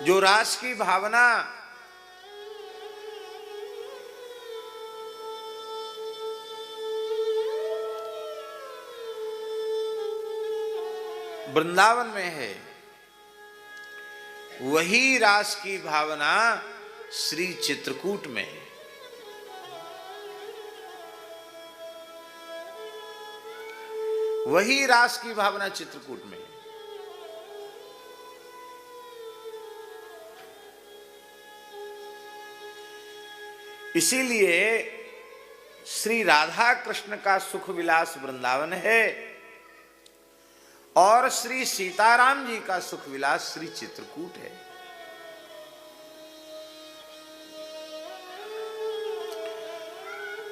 जो रास की भावना वृंदावन में है, वही रास की भावना श्री चित्रकूट में है। वही रास की भावना चित्रकूट में है। इसीलिए श्री राधा कृष्ण का सुख विलास वृंदावन है और श्री सीताराम जी का सुख विलास श्री चित्रकूट है।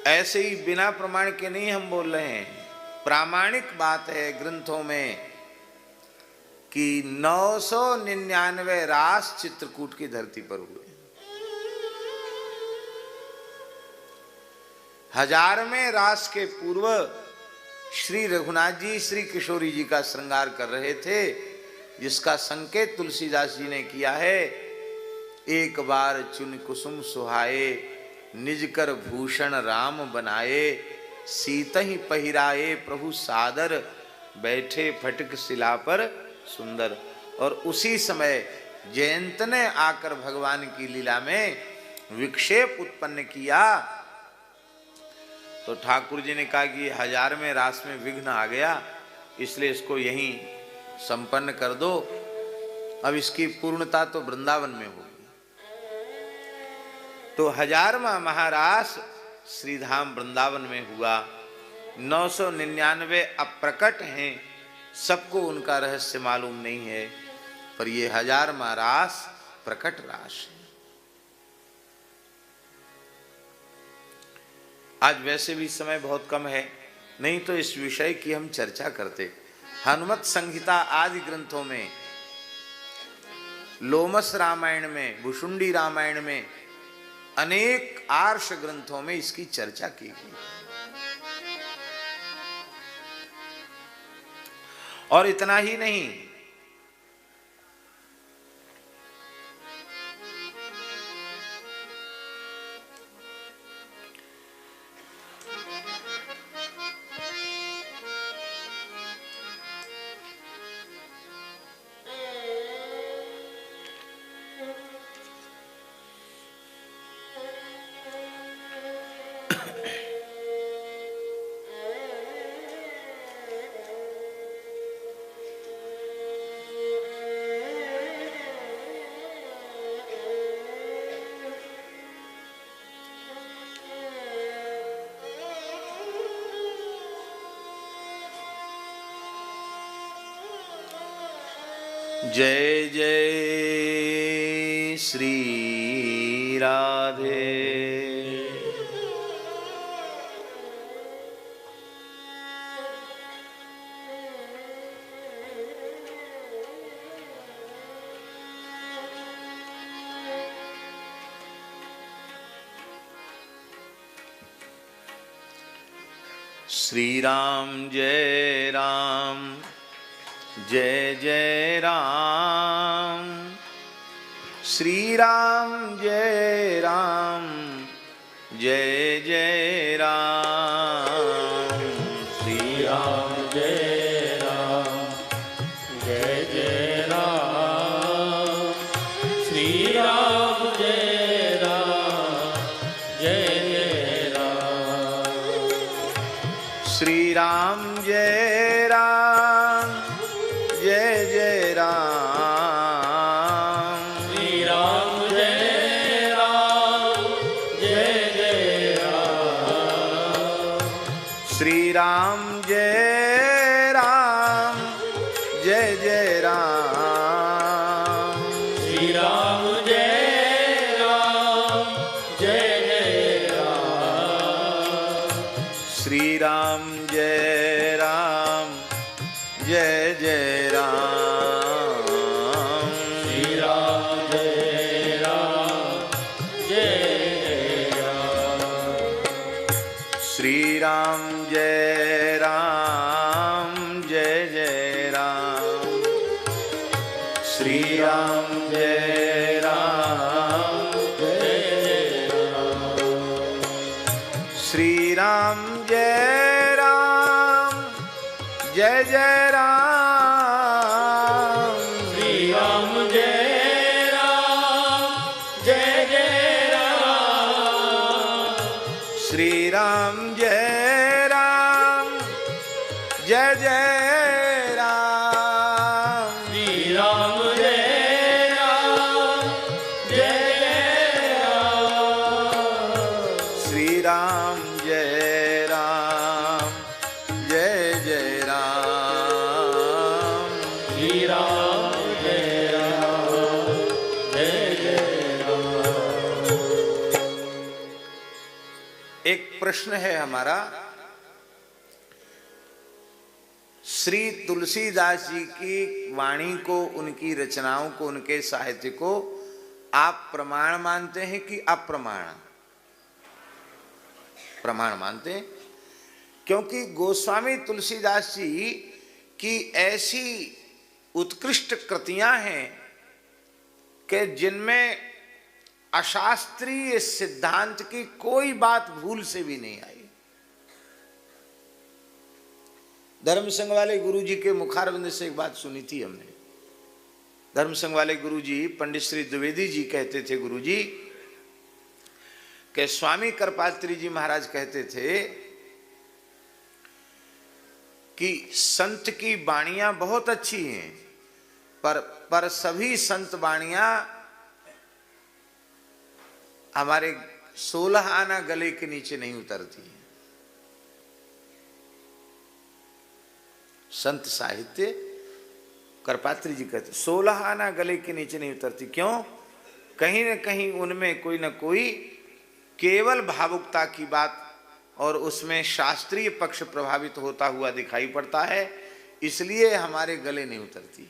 ऐसे ही बिना प्रमाण के नहीं हम बोल रहे हैं, प्रामाणिक बात है ग्रंथों में कि 999 रास चित्रकूट की धरती पर हुए। 1000वें रास के पूर्व श्री रघुनाथ जी श्री किशोरी जी का श्रृंगार कर रहे थे, जिसका संकेत तुलसीदास जी ने किया है। एक बार चुन कुसुम सुहाए, निज कर भूषण राम बनाए, सीत ही पहिराए प्रभु सादर, बैठे फटक शिला पर सुंदर। और उसी समय जयंत ने आकर भगवान की लीला में विक्षेप उत्पन्न किया। तो ठाकुर जी ने कहा कि 1000वें रास में विघ्न आ गया, इसलिए इसको यहीं संपन्न कर दो। अब इसकी पूर्णता तो वृंदावन में होगी। तो 1000वां महारास श्रीधाम वृंदावन में हुआ। 999 अप्रकट हैं, सबको उनका रहस्य मालूम नहीं है, पर ये 1000वां रास प्रकट रास है। आज वैसे भी समय बहुत कम है, नहीं तो इस विषय की हम चर्चा करते। हनुमत संहिता आदि ग्रंथों में, लोमस रामायण में, भुषुंडी रामायण में, अनेक आर्ष ग्रंथों में इसकी चर्चा की गई। और इतना ही नहीं, जय जय श्री राधे। श्री राम जय राम, जय जय राम। श्री राम जय राम, जय जय राम। श्री राम जय राम, जय जय राम। श्री राम जय राम, जय जय राम। श्री राम जय राम, जय जय राम। श्री राम जय राम, जय जय राम। श्री राम जय राम, जय जय राम। श्री राम जय राम, जय जय राम। श्री राम जय राम, जय जय राम। श्री राम जय राम, जय जय राम। श्री राम जय राम, जय जय राम। श्री राम जय राम जय राम जय जय राम। एक प्रश्न है हमारा, श्री तुलसीदास जी की वाणी को, उनकी रचनाओं को, उनके साहित्य को आप प्रमाण मानते हैं कि अप्रमाण? प्रमाण मानते हैं, क्योंकि गोस्वामी तुलसीदास जी की ऐसी उत्कृष्ट कृतियां हैं कि जिनमें अशास्त्रीय सिद्धांत की कोई बात भूल से भी नहीं आई। धर्म संघ वाले गुरुजी के मुखारविंद से एक बात सुनी थी हमने। धर्म संघ वाले गुरुजी पंडित श्री द्विवेदी जी कहते थे, गुरुजी के स्वामी कृपात्री जी महाराज कहते थे कि संत की वाणियां बहुत अच्छी हैं, पर सभी संत वाणियां हमारे 16 आना गले के नीचे नहीं उतरती हैं। संत साहित्य कृपात्री जी कहते 16 आना गले के नीचे नहीं उतरती। क्यों? कहीं न कहीं उनमें कोई न कोई केवल भावुकता की बात और उसमें शास्त्रीय पक्ष प्रभावित होता हुआ दिखाई पड़ता है, इसलिए हमारे गले नहीं उतरती।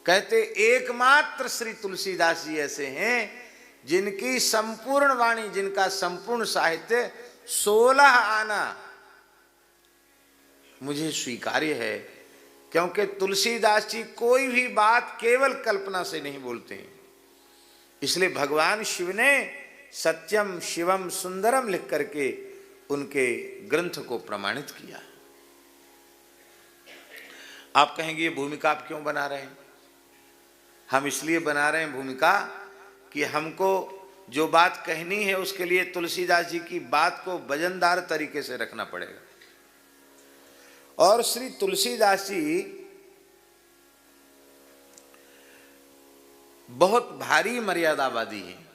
कहते एकमात्र श्री तुलसीदास जी ऐसे हैं जिनकी संपूर्ण वाणी, जिनका संपूर्ण साहित्य 16 आना मुझे स्वीकार्य है, क्योंकि तुलसीदास जी कोई भी बात केवल कल्पना से नहीं बोलते हैं। इसलिए भगवान शिव ने सत्यम शिवम सुंदरम लिख करके उनके ग्रंथ को प्रमाणित किया। आप कहेंगे ये भूमिका आप क्यों बना रहे हैं? हम इसलिए बना रहे हैं भूमिका कि हमको जो बात कहनी है उसके लिए तुलसीदास जी की बात को वजनदार तरीके से रखना पड़ेगा। और श्री तुलसीदास जी बहुत भारी मर्यादावादी हैं।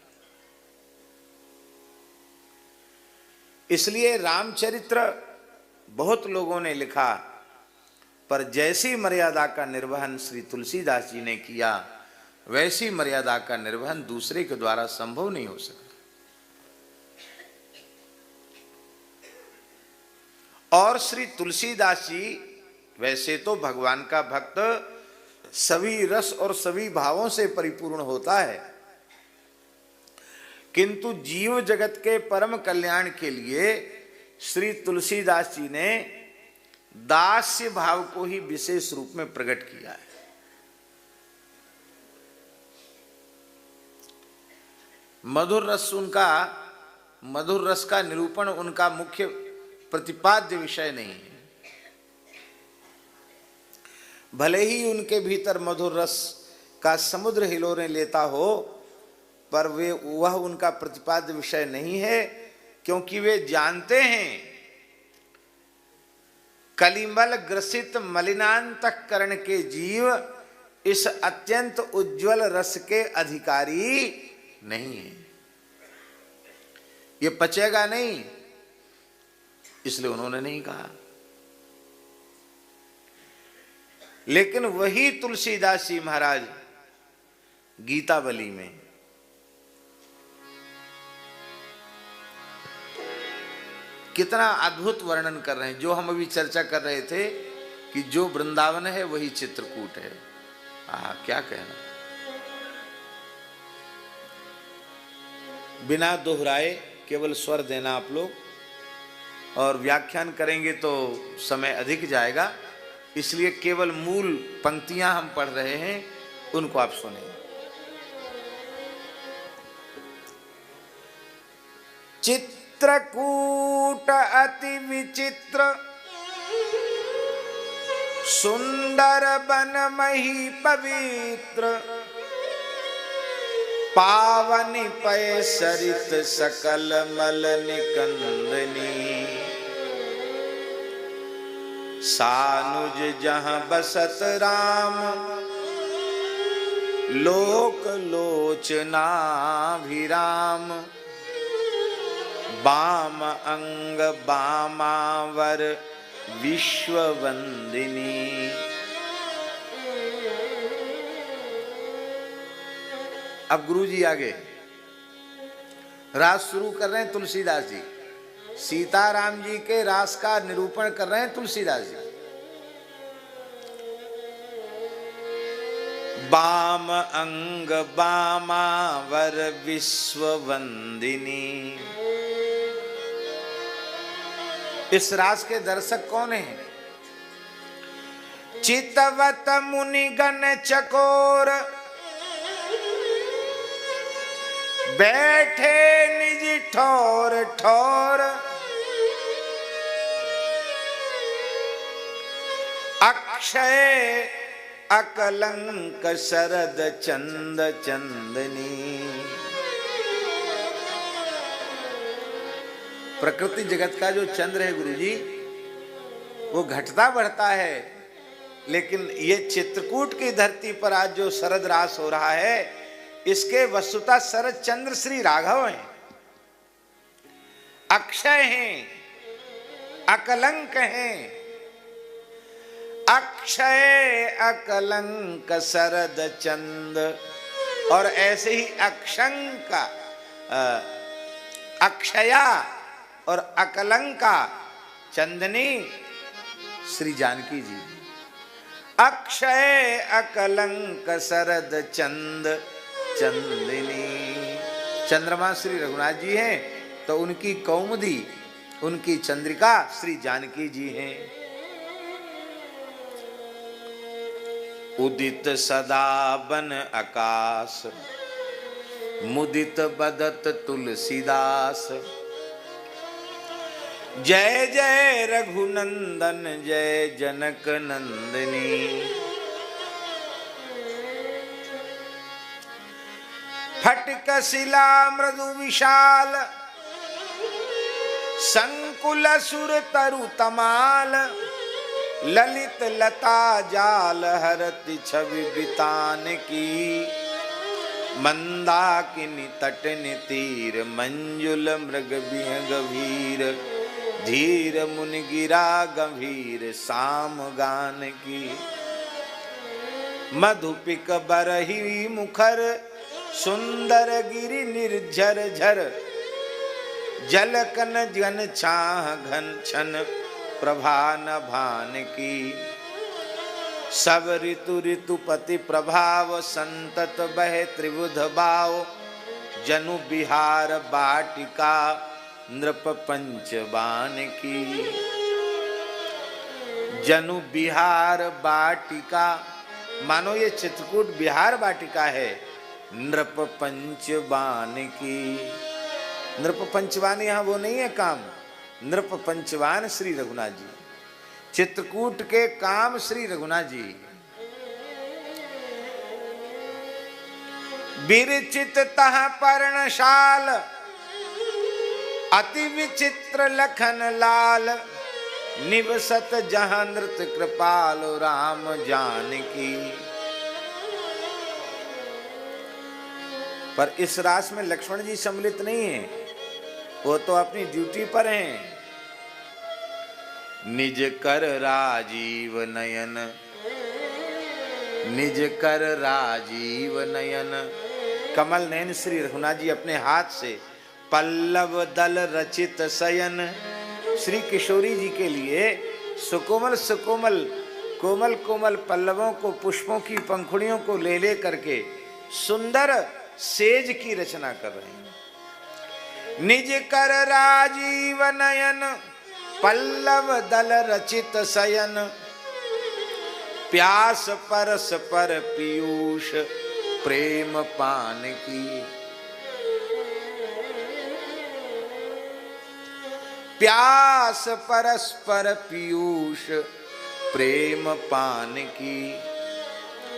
इसलिए रामचरित्र बहुत लोगों ने लिखा, पर जैसी मर्यादा का निर्वहन श्री तुलसीदास जी ने किया, वैसी मर्यादा का निर्वहन दूसरे के द्वारा संभव नहीं हो सकता। और श्री तुलसीदास जी वैसे तो भगवान का भक्त सभी रस और सभी भावों से परिपूर्ण होता है, किंतु जीव जगत के परम कल्याण के लिए श्री तुलसीदास जी ने दास्य भाव को ही विशेष रूप में प्रकट किया है। मधुर रस का निरूपण उनका मुख्य प्रतिपाद्य विषय नहीं है। भले ही उनके भीतर मधुर रस का समुद्र हिलोरे लेता हो, पर वह उनका प्रतिपाद्य विषय नहीं है, क्योंकि वे जानते हैं कलिमल ग्रसित मलिनांतकरण के जीव इस अत्यंत उज्जवल रस के अधिकारी नहीं है। ये पचेगा नहीं, इसलिए उन्होंने नहीं कहा। लेकिन वही तुलसीदास जी महाराज गीतावली में कितना अद्भुत वर्णन कर रहे हैं। जो हम अभी चर्चा कर रहे थे कि जो वृंदावन है वही चित्रकूट है। क्या कहना। बिना दोहराए केवल स्वर देना आप लोग, और व्याख्यान करेंगे तो समय अधिक जाएगा, इसलिए केवल मूल पंक्तियां हम पढ़ रहे हैं, उनको आप सुनें। चित्रकूट अति विचित्र सुंदर बन मही पवित्र, पावनी पय सरित सकल मल निकंदनी, सानुज जहां बसत राम लोक लोचना विराम, बाम अंग बामावर विश्ववंदिनी। अब गुरु जी आगे रास शुरू कर रहे हैं तुलसीदास जी। सीताराम जी के रास का निरूपण कर रहे हैं तुलसीदास जी। बाम अंग बामावर विश्व वंदिनी। इस रास के दर्शक कौन हैं? चितवत मुनिगण चकोर, बैठे निज ठोर ठोर। अक्षय अकलंक शरद चंद चंदनी। प्रकृति जगत का जो चंद्र है गुरु जी, वो घटता बढ़ता है, लेकिन ये चित्रकूट की धरती पर आज जो शरद रास हो रहा है, इसके वस्तुतः शरद चंद्र श्री राघव हैं, अक्षय हैं, अकलंक हैं। अक्षय अकलंक शरद चंद, और ऐसे ही अक्षंका अक्षया और अकलंका चंदनी श्री जानकी जी। अक्षय अकलंक शरद चंद चंदनी। चंद्रमा श्री रघुनाथ जी हैं, तो उनकी कौमुदी, उनकी चंद्रिका श्री जानकी जी हैं। उदित सदा बन आकाश, मुदित बदत तुलसीदास। जय जय रघुनंदन जय जनक नंदिनी। फटक शिला मृदु विशाल, संकुल सुर तरु तमाल। ललित लता जाल हरति छवि बितान की। मंदाकिनी तटनि तीर, मंजुल मृग बिह गभीर। धीर मुनि गिरा गंभीर, साम गान की। मधुपिक बरही मुखर, सुंदर गिरि निर्झर झर। जलकन जन छाह घन छन, प्रभा न भान की। सब ऋतु ऋतुपति प्रभाव, संतत बहे त्रिबुध भाव। जनु बिहार बाटिका, नृप पंचबान की। जनु बिहार बाटिका, मानो ये चित्रकूट बिहार बाटिका है। नृप पंचबान की। नृप पंचबान यहाँ वो नहीं है काम, नृप पंचवान श्री रघुनाथ जी। चित्रकूट के काम श्री रघुनाथ जी। विरचित तह पर्णशाल, अति विचित्र लखन लाल। निवसत जहां नृत्य कृपाल, राम जानकी। पर इस रास में लक्ष्मण जी सम्मिलित नहीं है, वो तो अपनी ड्यूटी पर हैं। निज कर राजीव नयन, निज कर राजीव नयन। कमल नयन श्री रघुनाथ जी अपने हाथ से पल्लव दल रचित शयन। श्री किशोरी जी के लिए सुकोमल सुकोमल कोमल कोमल पल्लवों को, पुष्पों की पंखुड़ियों को ले ले करके सुंदर सेज की रचना कर रहे हैं। निज कर राजीव नयन, पल्लव दल रचित शयन। प्यास परस पर पीयूष, प्रेम पान की। प्यास परस्पर पीयूष, प्रेम पान की।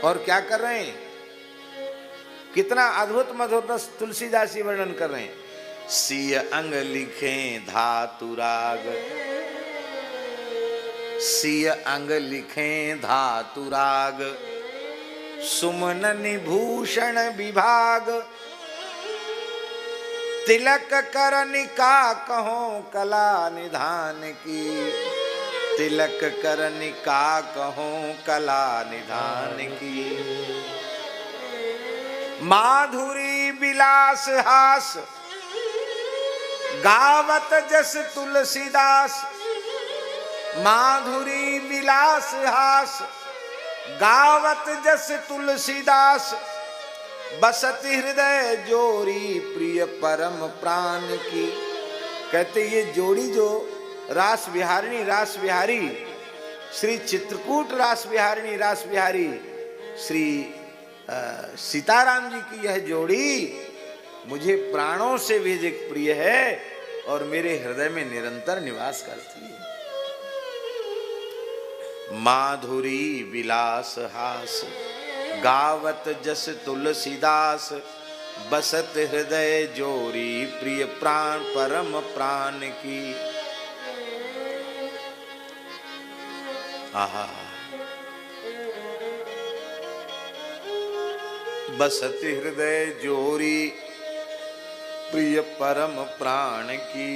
और क्या कर रहे हैं? कितना अद्भुत मधुर तुलसीदास जी वर्णन कर रहे हैं। सिय अंग लिखे धातु राग, सिय अंग लिखे धातु राग। सुमन भूषण विभाग, तिलक करनिका कहो कला निधान की। तिलक करनिका कहो कला निधान की। माधुरी विलास हास गावत जस तुलसीदास। माधुरी विलास हास गावत जस तुलसीदास। बसति हृदय जोरी प्रिय परम प्राण की। कहते ये जोड़ी जो रास विहारी श्री चित्रकूट रास विहारी श्री सीताराम जी की यह जोड़ी मुझे प्राणों से भी अधिक प्रिय है और मेरे हृदय में निरंतर निवास करती है। माधुरी विलास हास गावत जस तुलसीदास। बसत हृदय जोरी प्रिय प्राण परम प्राण की। आहा बसत हृदय जोरी प्रिय परम प्राण की।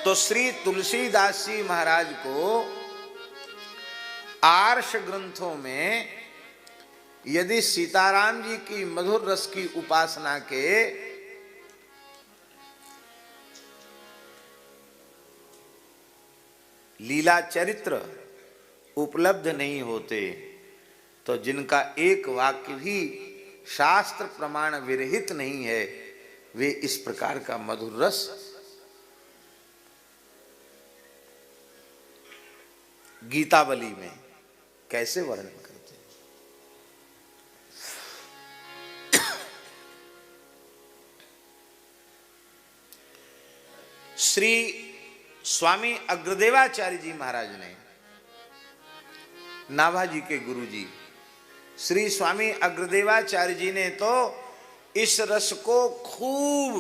तो श्री तुलसीदास जी महाराज को आर्ष ग्रंथों में यदि सीताराम जी की मधुर रस की उपासना के लीला चरित्र उपलब्ध नहीं होते तो जिनका एक वाक्य भी शास्त्र प्रमाण विरहित नहीं है वे इस प्रकार का मधुर रस गीतावली में कैसे वर्णन करते हैं। श्री स्वामी अग्रदेवाचार्य जी महाराज ने, नाभाजी के गुरु जी श्री स्वामी अग्रदेवाचार्य जी ने तो इस रस को खूब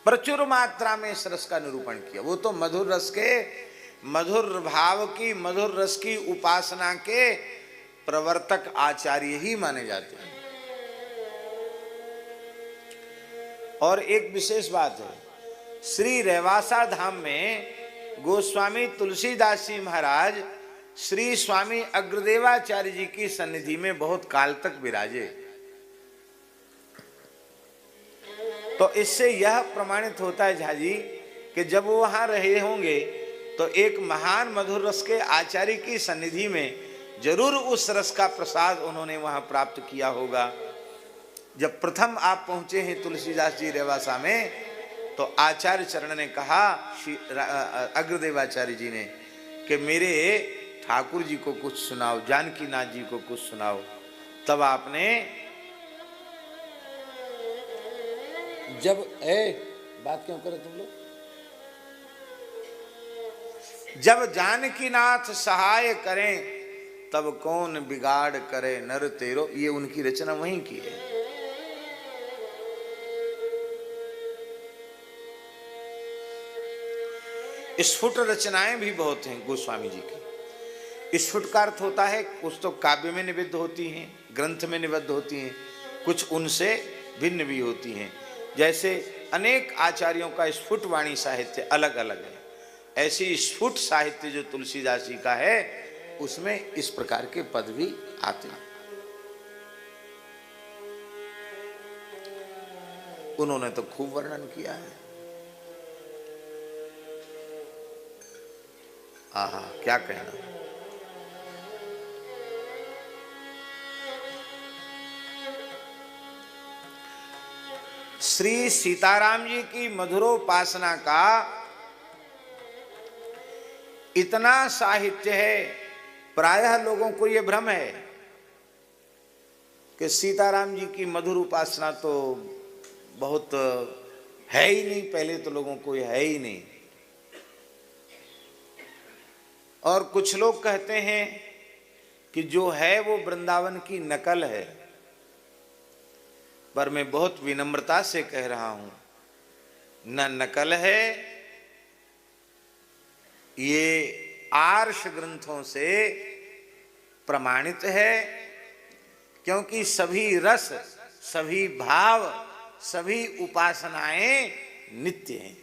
प्रचुर मात्रा में इस रस का निरूपण किया। वो तो मधुर रस के, मधुर भाव की, मधुर रस की उपासना के प्रवर्तक आचार्य ही माने जाते हैं। और एक विशेष बात है, श्री रेवासा धाम में गोस्वामी तुलसीदास जी महाराज श्री स्वामी अग्रदेवाचार्य जी की सन्निधि में बहुत काल तक विराजे। तो इससे यह प्रमाणित होता है झाजी कि जब वो वहां रहे होंगे तो एक महान मधुर रस के आचार्य की सन्निधि में जरूर उस रस का प्रसाद उन्होंने वहां प्राप्त किया होगा। जब प्रथम आप पहुंचे हैं तुलसीदास जी रेवासा में तो आचार्य चरण ने कहा, श्री अग्रदेवाचार्य जी ने, कि मेरे ठाकुर जी को कुछ सुनाओ, जानकी नाथ जी को कुछ सुनाओ। तब आपने जब बात क्यों करे तुम लोग, जब जानकी नाथ सहाय करें तब कौन बिगाड़ करे नर तेरो, ये उनकी रचना वहीं की है। स्फुट रचनाएं भी बहुत हैं गोस्वामी जी की। स्फुट का अर्थ होता है कुछ तो काव्य में निबद्ध होती हैं, ग्रंथ में निबद्ध होती हैं, कुछ उनसे भिन्न भी होती हैं। जैसे अनेक आचार्यों का स्फुट वाणी साहित्य अलग अलग है, ऐसी स्फुट साहित्य जो तुलसीदास जी का है उसमें इस प्रकार के पद भी आते हैं। उन्होंने तो खूब वर्णन किया है। आहा, क्या कहना। श्री सीताराम जी की मधुरोपासना का इतना साहित्य है, प्रायः लोगों को यह भ्रम है कि सीताराम जी की मधुर उपासना तो बहुत है ही नहीं, पहले तो लोगों को यह है ही नहीं। और कुछ लोग कहते हैं कि जो है वो वृंदावन की नकल है, पर मैं बहुत विनम्रता से कह रहा हूं, न नकल है, ये आर्ष ग्रंथों से प्रमाणित है। क्योंकि सभी रस, सभी भाव, सभी उपासनाएं नित्य हैं।